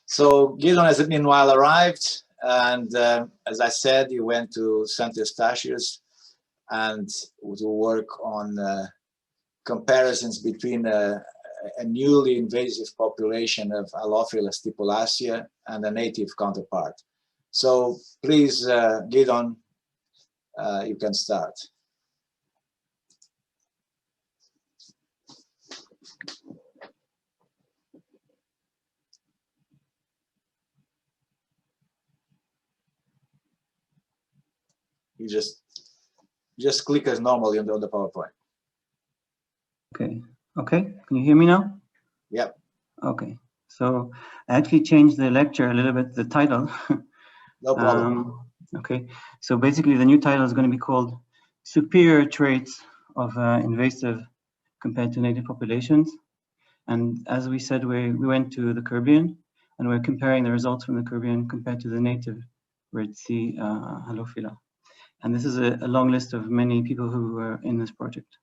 So Gidon has meanwhile arrived, and as I said, he went to St. Eustatius and to work on comparisons between a newly invasive population of Halophila stipulacea and a native counterpart. So please, Gidon, you can start. You just click as normally on the PowerPoint. Okay, can you hear me now? Yep. Okay, so I actually changed the lecture a little bit, the title. No problem. Okay, so basically the new title is going to be called Superior Traits of Invasive Compared to Native Populations. And as we said, we went to the Caribbean and we're comparing the results from the Caribbean compared to the native Red Sea Halophila. And this is a long list of many people who were in this project.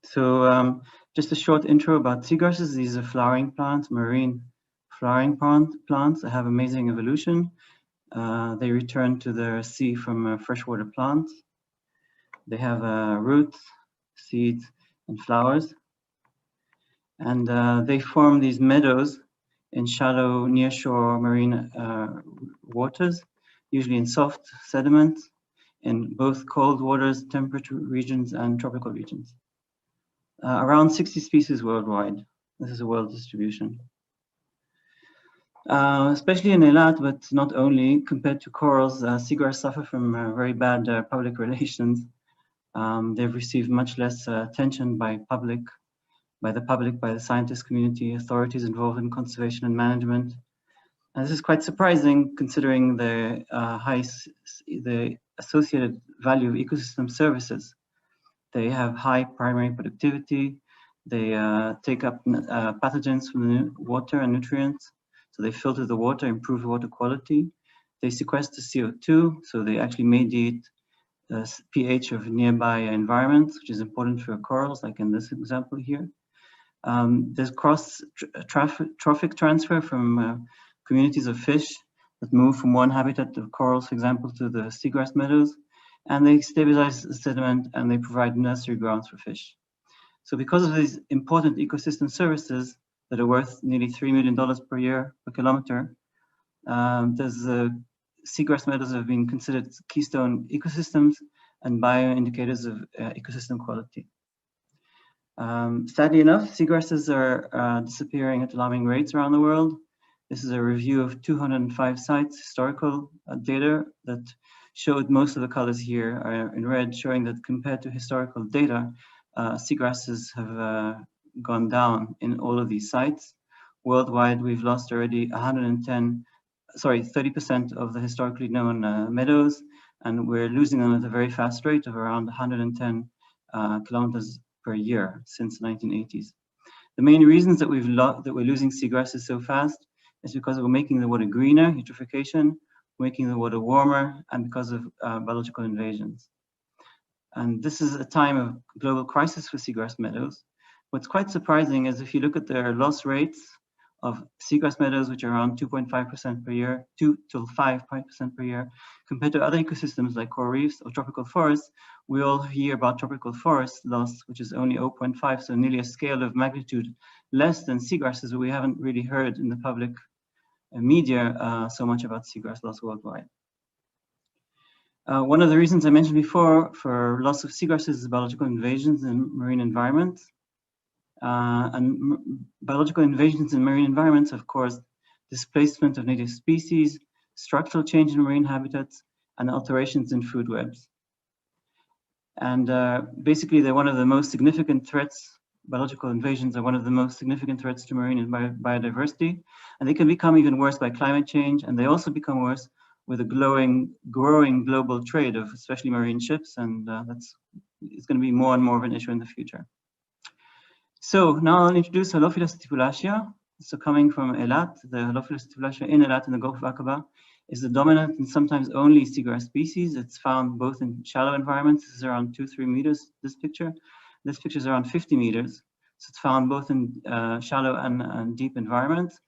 So just a short intro about seagrasses. These are flowering plants, marine flowering plants that have amazing evolution. They return to the sea from freshwater plants. They have roots, seeds, and flowers. And they form these meadows in shallow nearshore marine waters, usually in soft sediments, in both cold waters, temperate regions, and tropical regions. Around 60 species worldwide. This is a world distribution. Especially in Eilat, but not only, compared to corals, seagrass suffer from very bad public relations. They've received much less attention by the scientist community, authorities involved in conservation and management. And this is quite surprising considering the associated value of ecosystem services. They have high primary productivity. They take up pathogens from the water and nutrients. So they filter the water, improve water quality. They sequester CO2, so they actually mediate the pH of nearby environments, which is important for corals, like in this example here. There's trophic transfer from communities of fish that move from one habitat of corals, for example, to the seagrass meadows, and they stabilize the sediment and they provide nursery grounds for fish. So because of these important ecosystem services that are worth nearly $3 million per year per kilometer, seagrass meadows have been considered keystone ecosystems and bioindicators of ecosystem quality. Sadly enough, seagrasses are disappearing at alarming rates around the world. This is a review of 205 sites, historical data that showed most of the colors here are in red, showing that compared to historical data, seagrasses have gone down in all of these sites. Worldwide, we've lost already 30% of the historically known meadows, and we're losing them at a very fast rate of around 110 kilometers per year since the 1980s. The main reasons that we're losing seagrasses so fast is because we're making the water greener, eutrophication, making the water warmer, and because of biological invasions. And this is a time of global crisis for seagrass meadows. What's quite surprising is if you look at their loss rates of seagrass meadows, which are around 2.5% per year, 2 to 5% per year, compared to other ecosystems like coral reefs or tropical forests, we all hear about tropical forest loss, which is only 0.5, so nearly a scale of magnitude less than seagrasses, but we haven't really heard in the public media so much about seagrass loss worldwide. One of the reasons I mentioned before for loss of seagrasses is biological invasions in marine environments. And biological invasions in marine environments have caused displacement of native species, structural change in marine habitats, and alterations in food webs. And basically, they're one of the most significant threats. Biological invasions are one of the most significant threats to marine and biodiversity. And they can become even worse by climate change. And they also become worse with a growing global trade of especially marine ships. And it's going to be more and more of an issue in the future. So now I'll introduce Halophila stipulacea. So coming from Eilat, the Halophila stipulacea in Eilat in the Gulf of Aqaba is the dominant and sometimes only seagrass species. It's found both in shallow environments. This is around 2-3 meters, this picture. This picture is around 50 meters. So it's found both in shallow and deep environments.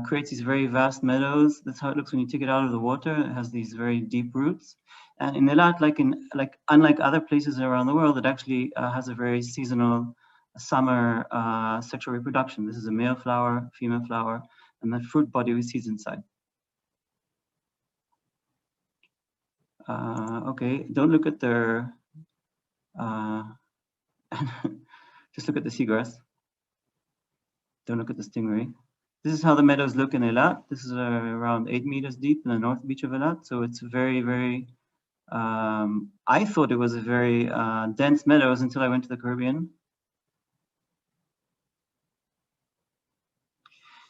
creates these very vast meadows. That's how it looks when you take it out of the water. It has these very deep roots. And in Eilat, unlike other places around the world, it actually has a very seasonal summer sexual reproduction. This is a male flower, female flower, and the fruit body recedes inside. Okay, don't look at their, just look at the seagrass. Don't look at the stingray. This is how the meadows look in Eilat. This is around 8 meters deep in the north beach of Eilat. So it's very, very, I thought it was a very dense meadows until I went to the Caribbean.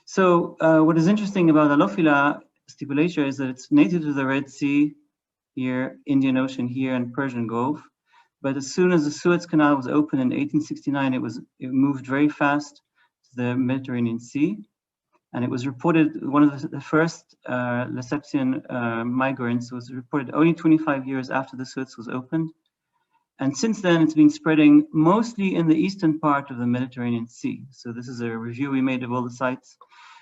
So what is interesting about Halophila stipulacea is that it's native to the Red Sea here, Indian Ocean here, and Persian Gulf. But as soon as the Suez Canal was opened in 1869, it moved very fast to the Mediterranean Sea. And it was reported, one of the first Lesseps migrants was reported only 25 years after the Suez was opened. And since then, it's been spreading mostly in the eastern part of the Mediterranean Sea. So this is a review we made of all the sites.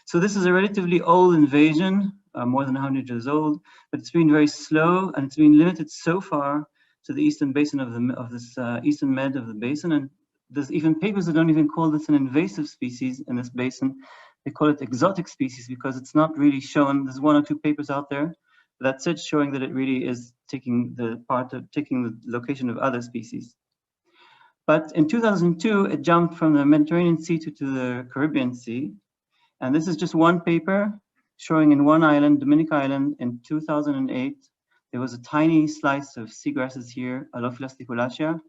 So this is a relatively old invasion, more than 100 years old, but it's been very slow, and it's been limited so far to the eastern basin of this eastern med of the basin. And there's even papers that don't even call this an invasive species in this basin. They call it exotic species because it's not really shown. There's 1 or 2 papers out there. That's it, showing that it really is taking the location of other species. But in 2002, it jumped from the Mediterranean Sea to the Caribbean Sea. And this is just one paper showing in one island, Dominic Island, in 2008, there was a tiny slice of seagrasses here, Halophila stipulacea.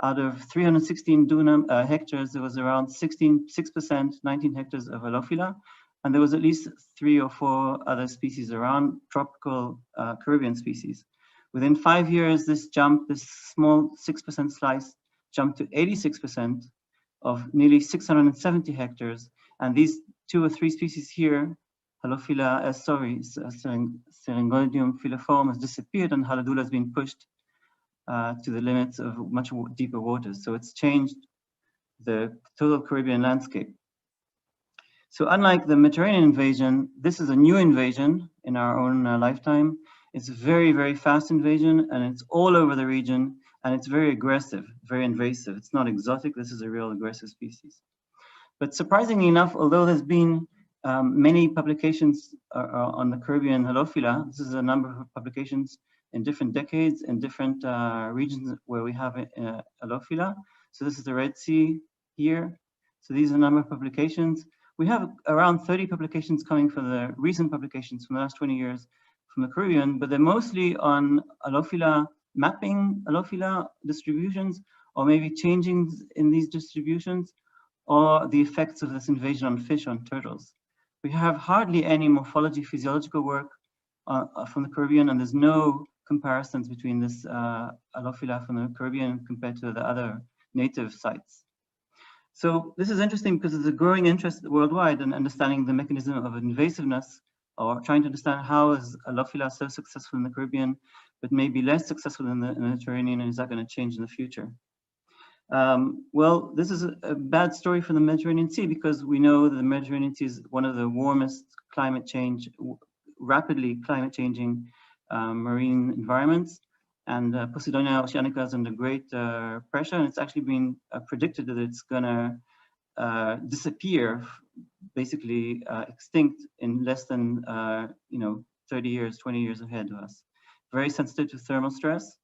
Out of 316 hectares, there was around 6%, 19 hectares of Halophila. And there was at least 3 or 4 other species around, tropical Caribbean species. Within 5 years, this small 6% slice jumped to 86% of nearly 670 hectares. And these 2 or 3 species here, Halophila, Syringonidium filiform has disappeared, and Haladula has been pushed to the limits of much deeper waters. So it's changed the total Caribbean landscape. So unlike the Mediterranean invasion, this is a new invasion in our own lifetime. It's a very, very fast invasion, and it's all over the region, and it's very aggressive, very invasive. It's not exotic. This is a real aggressive species. But surprisingly enough, although there's been many publications on the Caribbean Halophila, this is a number of publications in different decades, in different regions where we have Halophila. So this is the Red Sea here. So these are a number of publications. We have around 30 publications coming from the recent publications from the last 20 years from the Caribbean, but they're mostly on Halophila mapping, Halophila distributions, or maybe changing in these distributions, or the effects of this invasion on fish, on turtles. We have hardly any morphology, physiological work from the Caribbean, and there's no comparisons between this Halophila from the Caribbean compared to the other native sites. So this is interesting because there's a growing interest worldwide in understanding the mechanism of invasiveness, or trying to understand how is Halophila so successful in the Caribbean, but maybe less successful in the Mediterranean, and is that going to change in the future? Well, this is a bad story for the Mediterranean Sea, because we know that the Mediterranean Sea is one of the warmest rapidly climate changing marine environments. And Posidonia oceanica is under great pressure, and it's actually been predicted that it's going to disappear, basically extinct in less than 30 years, 20 years ahead of us. Very sensitive to thermal stress.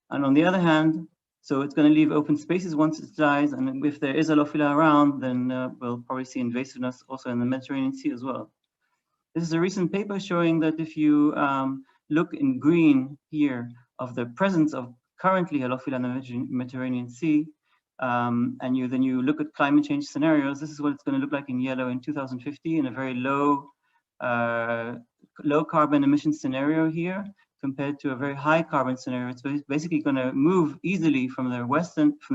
And on the other hand, so it's going to leave open spaces once it dies, and if there is Halophila around, then we'll probably see invasiveness also in the Mediterranean Sea as well. This is a recent paper showing that if you look in green here of the presence of currently Halophila in the Mediterranean Sea, and then you look at climate change scenarios, this is what it's going to look like in yellow in 2050 in a very low carbon emission scenario here, compared to a very high carbon scenario. It's basically going to move easily from the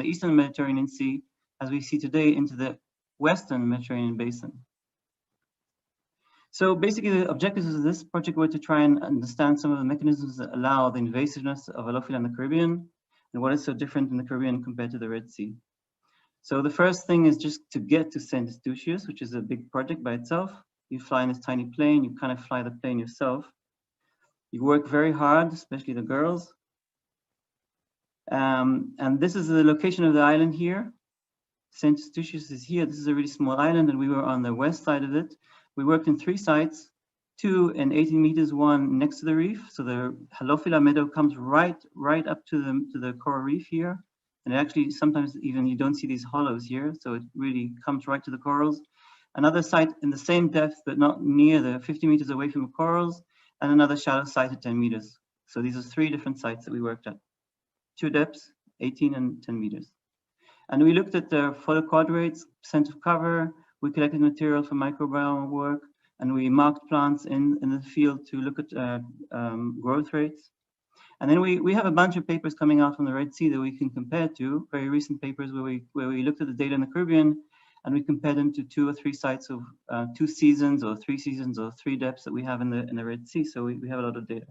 eastern Mediterranean Sea, as we see today, into the western Mediterranean basin. So basically the objectives of this project were to try and understand some of the mechanisms that allow the invasiveness of Halophila in the Caribbean, and what is so different in the Caribbean compared to the Red Sea. So the first thing is just to get to St. Eustatius, which is a big project by itself. You fly in this tiny plane, you kind of fly the plane yourself. You work very hard, especially the girls. And this is the location of the island here. St. Eustatius is here. This is a really small island, and we were on the west side of it. We worked in 3 sites, 2 in 18 meters, 1 next to the reef. So the Halophila meadow comes right up to the coral reef here. And actually, sometimes even you don't see these hollows here. So it really comes right to the corals. Another site in the same depth, but not near the 50 meters away from the corals, and another shallow site at 10 meters. So these are 3 different sites that we worked at. 2 depths, 18 and 10 meters. And we looked at the photoquadrates, percent of cover. We collected material for microbiome work, and we marked plants in the field to look at growth rates. And then we have a bunch of papers coming out from the Red Sea that we can compare to, very recent papers where we looked at the data in the Caribbean, and we compared them to 2 or 3 sites of 2 seasons or 3 seasons or 3 depths that we have in the Red Sea. So we have a lot of data.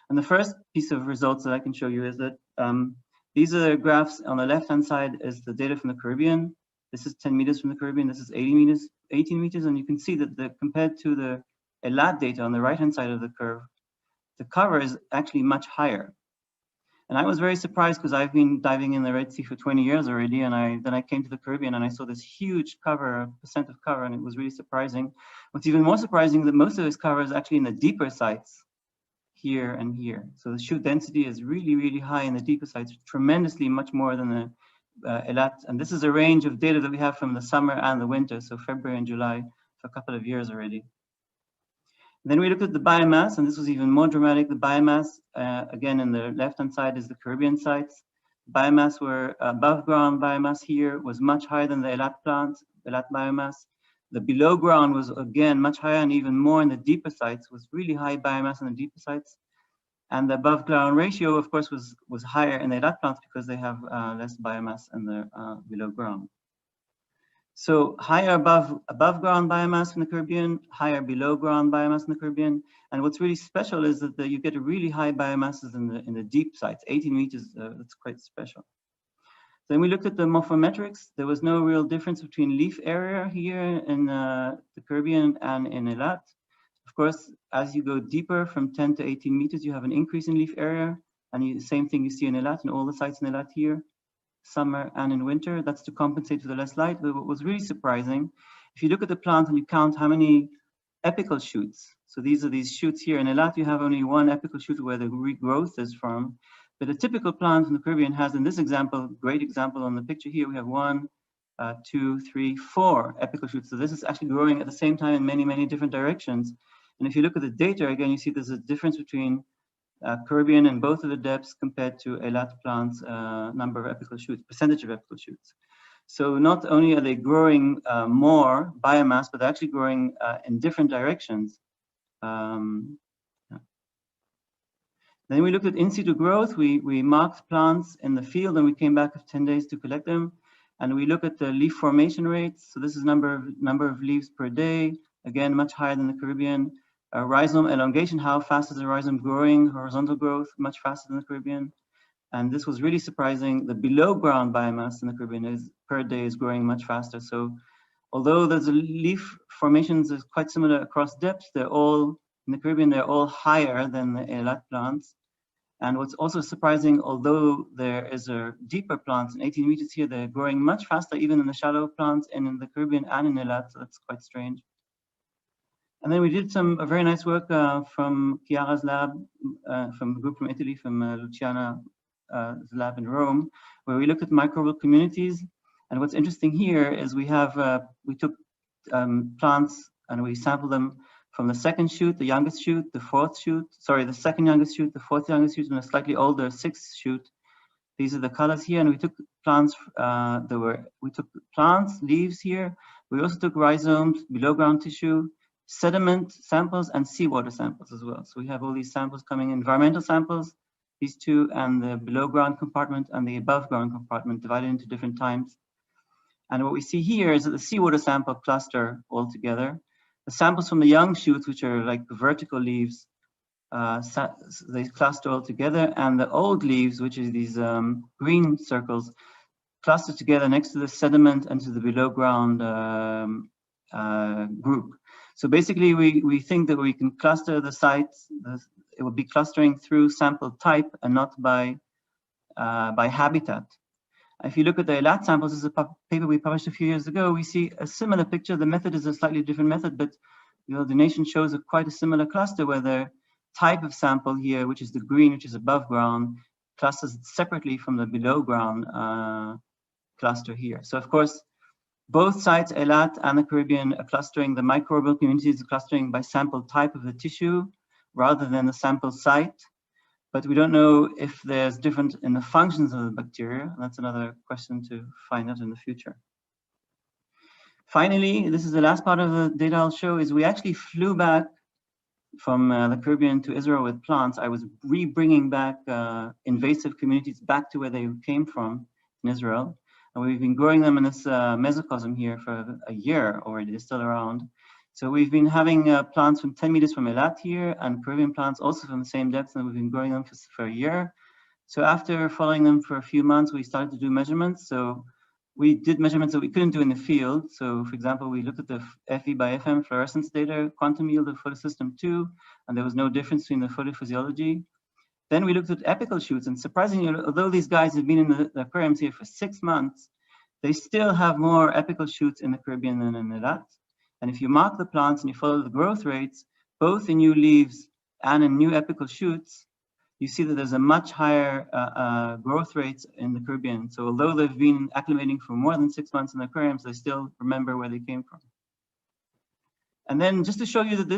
And the first piece of results that I can show you is that these are the graphs. On the left-hand side is the data from the Caribbean. This is 10 meters from the Caribbean. This is 18 meters. And you can see that compared to the ELAT data on the right-hand side of the curve, the cover is actually much higher. And I was very surprised because I've been diving in the Red Sea for 20 years already. And then I came to the Caribbean and I saw this huge cover, percent of cover, and it was really surprising. What's even more surprising is that most of this cover is actually in the deeper sites, here and here. So the shoot density is really, really high in the deeper sites, tremendously much more than the ELAT. And this is a range of data that we have from the summer and the winter, so February and July, for a couple of years already. And then we looked at the biomass, and this was even more dramatic. The biomass, again, in the left-hand side is the Caribbean sites. Biomass were above ground biomass here was much higher than the ELAT plants, ELAT biomass. The below ground was again much higher, and even more in the deeper sites, was really high biomass in the deeper sites. And the above ground ratio, of course, was higher in the ELAT plants because they have less biomass in the below ground. So higher above ground biomass in the Caribbean, higher below ground biomass in the Caribbean. And what's really special is that you get really high biomasses in the deep sites, 18 meters. That's quite special. Then we looked at the morphometrics. There was no real difference between leaf area here in the Caribbean and in ELAT. Of course, as you go deeper from 10 to 18 meters, you have an increase in leaf area. And the same thing you see in ELAT, in all the sites in ELAT here, summer and in winter. That's to compensate for the less light. But what was really surprising, if you look at the plant and you count how many apical shoots, so these are these shoots here. In ELAT, you have only 1 apical shoot where the regrowth is from. But a typical plant in the Caribbean has, in this example, great example on the picture here, we have 1, 2, 3, 4 apical shoots. So this is actually growing at the same time in many, many different directions. And if you look at the data, again, you see there's a difference between Caribbean and both of the depths compared to ELAT plants, number of apical shoots, percentage of apical shoots. So not only are they growing more biomass, but they're actually growing in different directions. Then we looked at in situ growth. We marked plants in the field and we came back after 10 days to collect them. And we look at the leaf formation rates. So this is number of leaves per day, again, much higher than the Caribbean. Rhizome elongation, how fast is the rhizome growing? Horizontal growth, much faster than the Caribbean. And this was really surprising. The below ground biomass in the Caribbean per day is growing much faster. So although there's a leaf formations is quite similar across depths, they're all, in the Caribbean, they're all higher than the ELAT plants. And what's also surprising, although there is a deeper plants in 18 meters here, they're growing much faster even in the shallow plants and in the Caribbean and in ELAT, so that's quite strange. And then we did a very nice work from Chiara's lab, from a group from Italy, from Luciana's lab in Rome, where we looked at microbial communities. And what's interesting here is we took plants and we sampled them from the second shoot, the youngest shoot, the fourth shoot, sorry, the second youngest shoot, the fourth youngest shoot, and a slightly older sixth shoot. These are the colors here, and we took plants. We took plants, leaves here. We also took rhizomes, below ground tissue, sediment samples, and seawater samples as well. So we have all these samples coming in, environmental samples, these two, and the below ground compartment and the above ground compartment divided into different times. And what we see here is that the seawater sample cluster all together. The samples from the young shoots, which are like vertical leaves, they cluster all together, and the old leaves, which is these green circles, cluster together next to the sediment and to the below ground group. So basically, we think that we can cluster the sites. It will be clustering through sample type and not by habitat. If you look at the ELAT samples, this is a paper we published a few years ago, we see a similar picture. The method is a slightly different method, but the ordination shows quite a similar cluster where the type of sample here, which is the green, which is above ground, clusters separately from the below ground cluster here. So of course, both sites, ELAT and the Caribbean, are clustering, the microbial communities are clustering by sample type of the tissue rather than the sample site. But we don't know if there's difference in the functions of the bacteria. That's another question to find out in the future. Finally, this is the last part of the data I'll show, is we actually flew back from the Caribbean to Israel with plants. I was bringing back invasive communities back to where they came from in Israel. And we've been growing them in this mesocosm here for a year already. They're still around. So we've been having plants from 10 meters from Eilat here, and Caribbean plants also from the same depth, and we've been growing them for a year. So after following them for a few months, we started to do measurements. So we did measurements that we couldn't do in the field. So for example, we looked at the FE by FM fluorescence data, quantum yield of photosystem 2, and there was no difference between the photophysiology. Then we looked at apical shoots, and surprisingly, although these guys have been in the aquariums here for 6 months, they still have more apical shoots in the Caribbean than in Eilat. And if you mark the plants and you follow the growth rates, both in new leaves and in new apical shoots, you see that there's a much higher growth rates in the Caribbean. So although they've been acclimating for more than 6 months in the aquariums, they still remember where they came from. And then just to show you that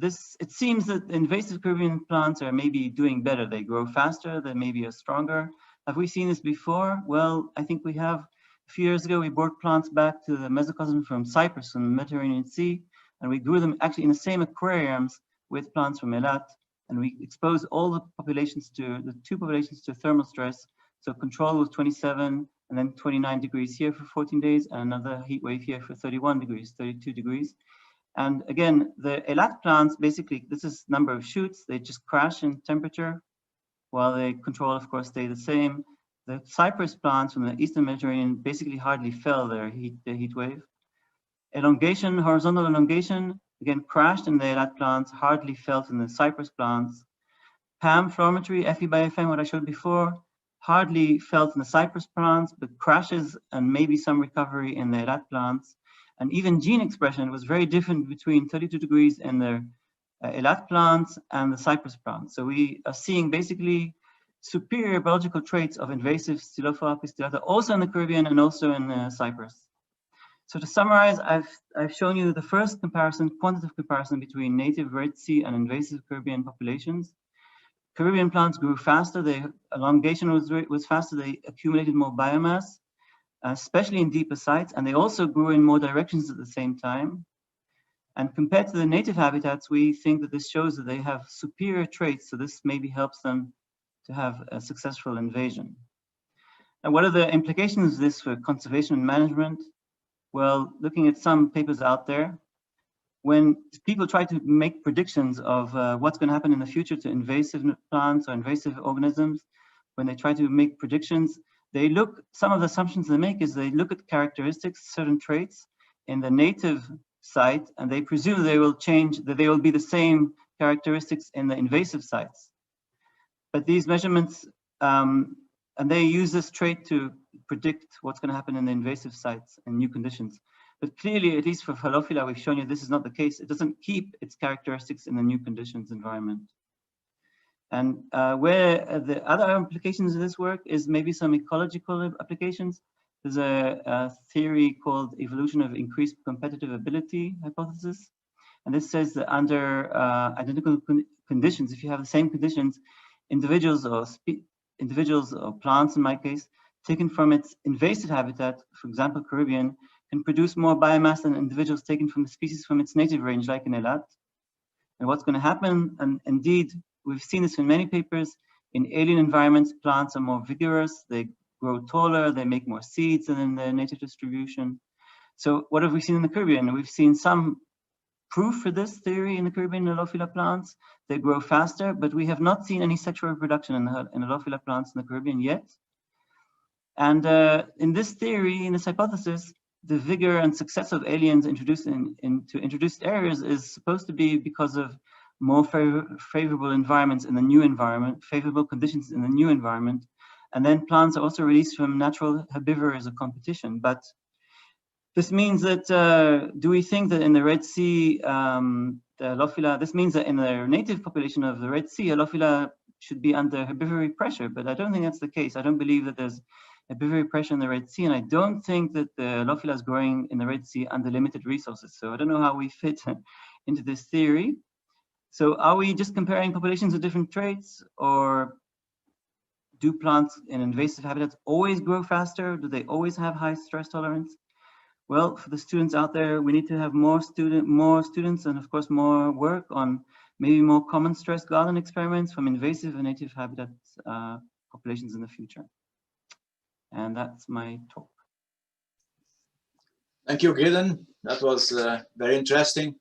it seems that invasive Caribbean plants are maybe doing better. They grow faster, they maybe are stronger. Have we seen this before? Well, I think we have. A few years ago, we brought plants back to the mesocosm from Cyprus in the Mediterranean Sea, and we grew them actually in the same aquariums with plants from Eilat, and we exposed all the two populations to thermal stress. So control was 27 and then 29 degrees here for 14 days, and another heat wave here for 31 degrees, 32 degrees. And again, the Eilat plants, basically, this is number of shoots. They just crash in temperature, while the control, of course, stay the same. The Cyprus plants from the Eastern Mediterranean basically hardly fell their heat wave. Elongation, horizontal elongation, again, crashed in the Eilat plants, hardly felt in the Cyprus plants. PAM fluorometry, FE by FM, what I showed before, hardly felt in the Cyprus plants, but crashes and maybe some recovery in the Eilat plants. And even gene expression was very different between 32 degrees in the Eilat plants and the Cyprus plants. So we are seeing basically superior biological traits of invasive Staphylococcus pistillata also in the Caribbean and also in Cyprus. So to summarize, I've shown you the first comparison, quantitative comparison between native Red Sea and invasive Caribbean populations. Caribbean plants grew faster, the elongation was faster, they accumulated more biomass, especially in deeper sites, and they also grew in more directions at the same time. And compared to the native habitats, we think that this shows that they have superior traits, so this maybe helps them to have a successful invasion. And what are the implications of this for conservation and management? Well, looking at some papers out there, when people try to make predictions of what's going to happen in the future to invasive plants or invasive organisms, when they try to make predictions, some of the assumptions they make is they look at characteristics, certain traits in the native site, and they presume they will change, that they will be the same characteristics in the invasive sites. But these measurements, and they use this trait to predict what's going to happen in the invasive sites in new conditions. But clearly, at least for Halophila, we've shown you this is not the case. It doesn't keep its characteristics in the new conditions environment. And where the other implications of this work is maybe some ecological applications. There's a theory called evolution of increased competitive ability hypothesis. And this says that under identical conditions, if you have the same conditions, individuals or plants, in my case, taken from its invasive habitat, for example, Caribbean, can produce more biomass than individuals taken from the species from its native range, like in Eilat. And what's going to happen, and indeed, we've seen this in many papers, in alien environments, plants are more vigorous, they grow taller, they make more seeds than in their native distribution. So what have we seen in the Caribbean? We've seen some proof for this theory in the Caribbean Halophila plants. They grow faster, but we have not seen any sexual reproduction in Halophila plants in the Caribbean yet. And in this theory, in this hypothesis, the vigor and success of aliens introduced into introduced areas is supposed to be because of more favorable environments in the new environment, favorable conditions in the new environment, and then plants are also released from natural herbivores of competition. But this means that, do we think that in the Red Sea, the Halophila, this means that in the native population of the Red Sea, Halophila should be under herbivory pressure, but I don't think that's the case. I don't believe that there's herbivory pressure in the Red Sea, and I don't think that the Halophila is growing in the Red Sea under limited resources. So I don't know how we fit into this theory. So are we just comparing populations with different traits, or do plants in invasive habitats always grow faster? Do they always have high stress tolerance? Well, for the students out there, we need to have more students and of course more work on maybe more common stress garden experiments from invasive and native habitats populations in the future. And that's my talk. Thank you, Gidon. That was very interesting.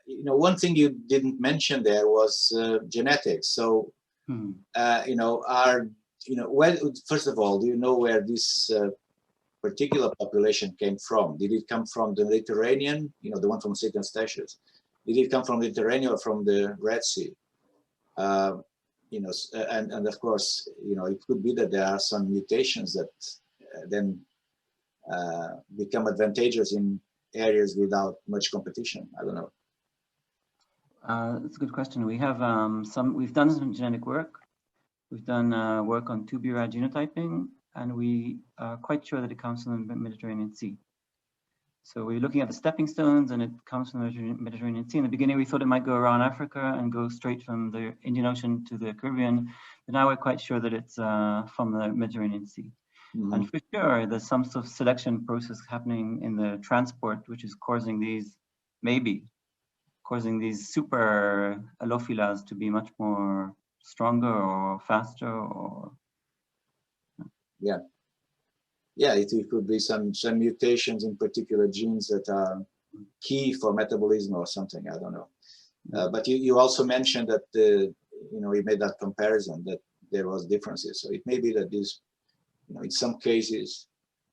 You know, one thing you didn't mention there was genetics. So, you know, first of all, do you know where this particular population came from? Did it come from the Mediterranean? You know, the one from St. Eustatius. Did it come from the Mediterranean or from the Red Sea? You know, and of course, you know, it could be that there are some mutations that then become advantageous in areas without much competition. I don't know. That's a good question. We have we've done some genetic work. We've done work on tubular genotyping, and we are quite sure that it comes from the Mediterranean Sea. So we're looking at the stepping stones, and it comes from the Mediterranean Sea. In the beginning, we thought it might go around Africa and go straight from the Indian Ocean to the Caribbean, but now we're quite sure that it's from the Mediterranean Sea. And for sure, there's some sort of selection process happening in the transport, which is causing these, causing these super Halophilas to be much more stronger or faster, or yeah, it could be some mutations in particular genes that are key for metabolism or something. I don't know. But you also mentioned that you know, you made that comparison that there was differences. So it may be that these, you know, in some cases,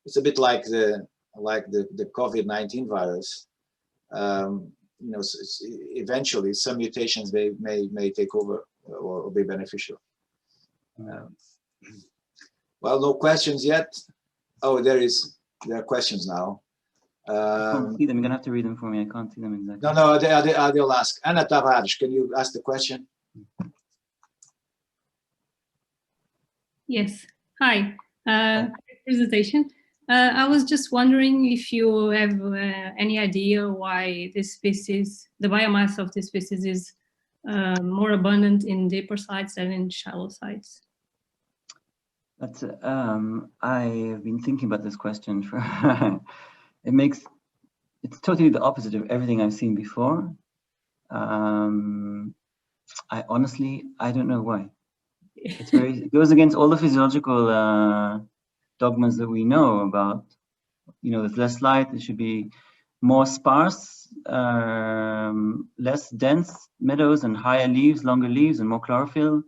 it's a bit like the COVID-19 virus. You know, eventually some mutations may take over or be beneficial. Well, no questions yet. Oh, there are questions now. I can't see them. You're gonna have to read them for me. I can't see them exactly. No, they'll ask. Anna Tavares, can you ask the question? Yes. Hi. Presentation. I was just wondering if you have any idea why this species, the biomass of this species, is more abundant in deeper sites than in shallow sites. That's I have been thinking about this question for it's totally the opposite of everything I've seen before. I honestly don't know why. It goes against all the physiological dogmas that we know about. You know, there's less light, it should be more sparse, less dense meadows and higher leaves, longer leaves, and more chlorophyll,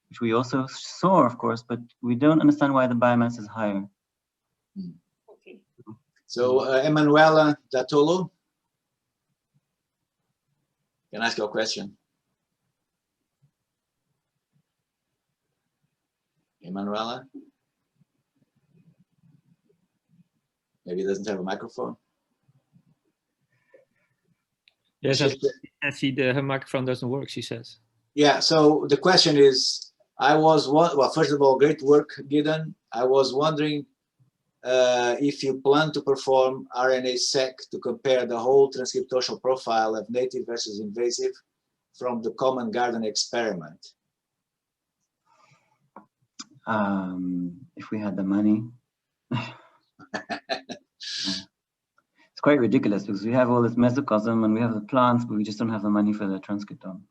which we also saw, of course, but we don't understand why the biomass is higher. Okay. So, Emanuela Datolo, can I ask you a question? Emanuela? Maybe he doesn't have a microphone. Yes, her microphone doesn't work, she says. Yeah, so the question is, well, first of all, great work, Gidon. I was wondering if you plan to perform RNA-seq to compare the whole transcriptomal profile of native versus invasive from the common garden experiment. If we had the money. It's quite ridiculous because we have all this mesocosm and we have the plants, but we just don't have the money for the transcriptome.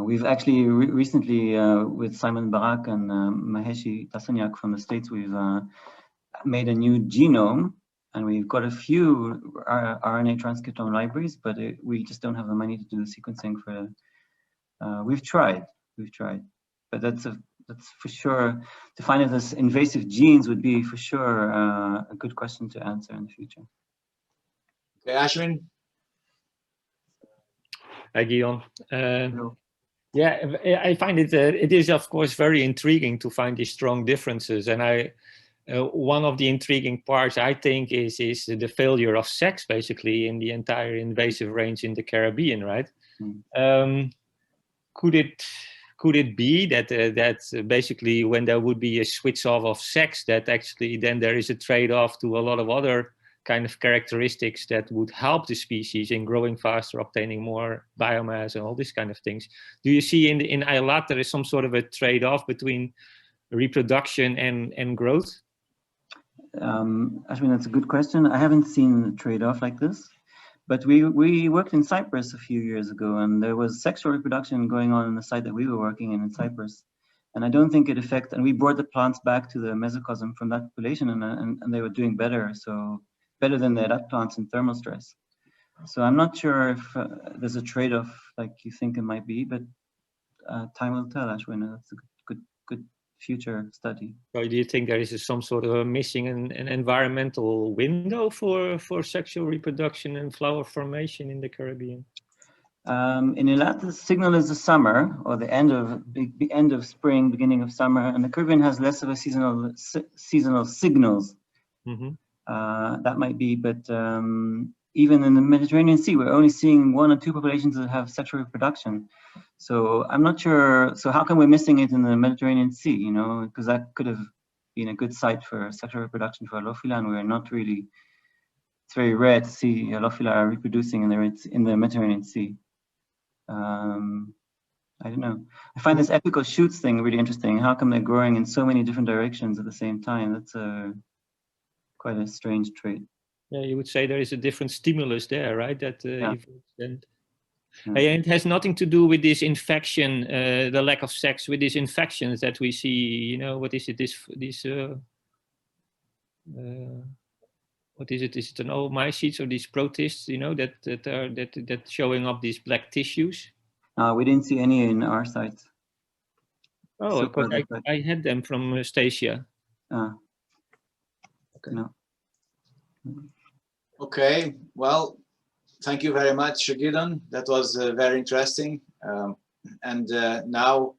We've actually recently, with Simon Barak and Maheshi Tasaniak from the States, we've made a new genome, and we've got a few RNA transcriptome libraries, but we just don't have the money to do the sequencing for. We've tried, but that's that's for sure. To find out this invasive genes would be for sure a good question to answer in the future. Okay, Ashwin? Hi, Gidon. Hello. Yeah, I find it is of course very intriguing to find these strong differences, and one of the intriguing parts I think is the failure of sex basically in the entire invasive range in the Caribbean, right? Mm. Could it be that that basically when there would be a switch off of sex, that actually then there is a trade-off to a lot of other kind of characteristics that would help the species in growing faster, obtaining more biomass and all these kind of things? Do you see in Eilat there is some sort of a trade-off between reproduction and growth? Ashwin, that's a good question. I haven't seen a trade-off like this, but we worked in Cyprus a few years ago, and there was sexual reproduction going on the site that we were working in Cyprus. And I don't think it affected, and we brought the plants back to the mesocosm from that population, and they were doing better, so better than the adult plants in thermal stress. So I'm not sure if there's a trade-off like you think it might be, but time will tell, Ashwin. That's a good future study. So do you think there is some sort of a missing an environmental window for sexual reproduction and flower formation in the Caribbean? In Eilat, the signal is the summer, or the end of spring, beginning of summer, and the Caribbean has less of a seasonal signals. Mm-hmm. That might be, but even in the Mediterranean Sea, we're only seeing 1 or 2 populations that have sexual reproduction. So I'm not sure. So how come we're missing it in the Mediterranean Sea? You know, because that could have been a good site for sexual reproduction for Halophila, and we're not really. It's very rare to see Halophila reproducing in the Mediterranean Sea. I don't know. I find this apical shoots thing really interesting. How come they're growing in so many different directions at the same time? That's quite a strange trait. Yeah, you would say there is a different stimulus there, right? That Yeah. and Yeah. it has nothing to do with this infection, the lack of sex, with these infections that we see. You know, what is it? What is it? Is it an oomycetes or these protists? You know, that showing up these black tissues. We didn't see any in our sites. Oh, So because far, I had them from Stasia. Okay. No. Okay, well, thank you very much, Gidon. That was very interesting. And now